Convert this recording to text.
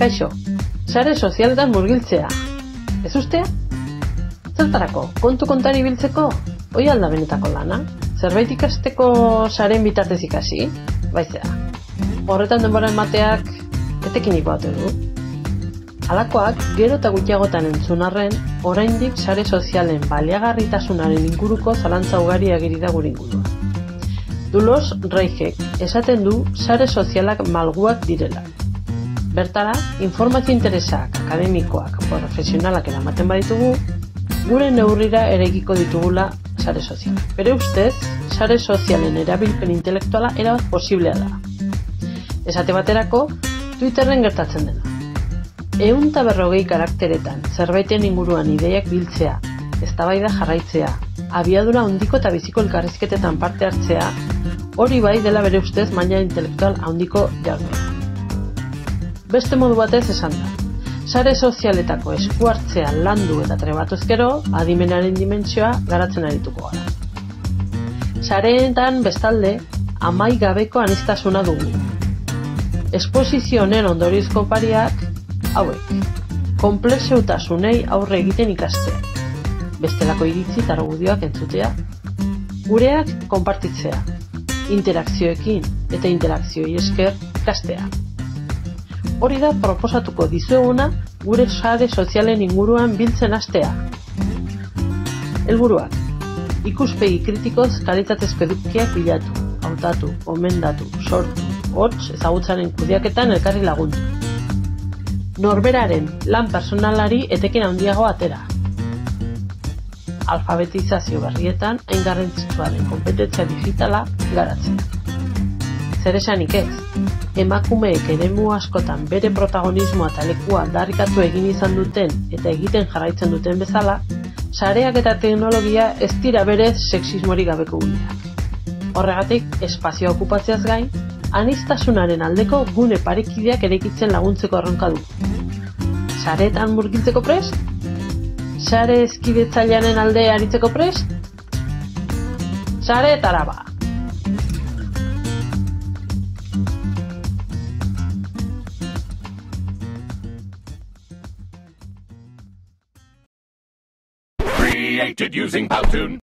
Kaixo, sare sozialetan murgiltzea. Ez ustea? Zertarako, kontu kontari biltzeko? Hoi alda benetako lana? Zerbait ikasteko saren bitartez ikasi? Baizea. Horretan denbora emateak etekinik batu du. Halakoak, gero eta gutxiagotan entzun arren, oraindik sare sozialen baliagarritasunaren inguruko zalantza ugari agiri da gure ingurua. Dulos Reijek esaten du sare sozialak malguak direla. Bertara, informazio interesak, akademikoak, profesionalak eramaten baditugu, gure neurrira eraikiko ditugula sare sozialak. Bere ustez, sare sozialen erabilpen intelektuala erabat posiblea da. Esate baterako, Twitterren gertatzen dena. 140 karakteretan zerbaiten inguruan ideiak biltzea, eztabaida jarraitzea, abiadura handiko eta biziko elkarrizketetan parte hartzea, hori bai dela bere ustez maila intelektual handiko jarduna. Beste modu batez esan da, sare sozialetako esku hartzea landu eta trebatuz gero, adimenaren dimentsioa garatzen arituko gara. Sareentan bestalde, amaigabeko aniztasuna dugu. Esposizio honen ondoriozko pariak hauek, konplexeutasunei aurre egiten ikastea, bestelako iritzi eta argudioak entzutea, gureak konpartitzea, interakzioekin eta interakzioi esker ikastea. Hori da proposatuko dizueguna gure sare sozialen inguruan biltzen hastea. Helburuak, ikuspegi kritikoz kalitatezko edukiak bilatu, hautatu, gomendatu, sortu, hots ezagutzaren kudeaketan elkarri lagundu. Norberaren lan personalari etekin handiago atera. Alfabetizazio berrietan hain garrantzitsua den konpetentzia digitala garatzea. Zer esanik ez, emakumeek eremu askotan bere protagonismoa eta lekua aldarrikatu egin izan duten eta egiten jarraitzen duten bezala, sareak eta teknologia ez dira berez sexismorik gabeko guneak. Horregatik, espazioa okupatzeaz gain, aniztasunaren aldeko gune parekideak eraikitzen laguntzeko erronka du. Sareetan murgiltzeko prest? Sare eskidetzailearen alde aritzeko prest? Sareetara ba! Created using Powtoon.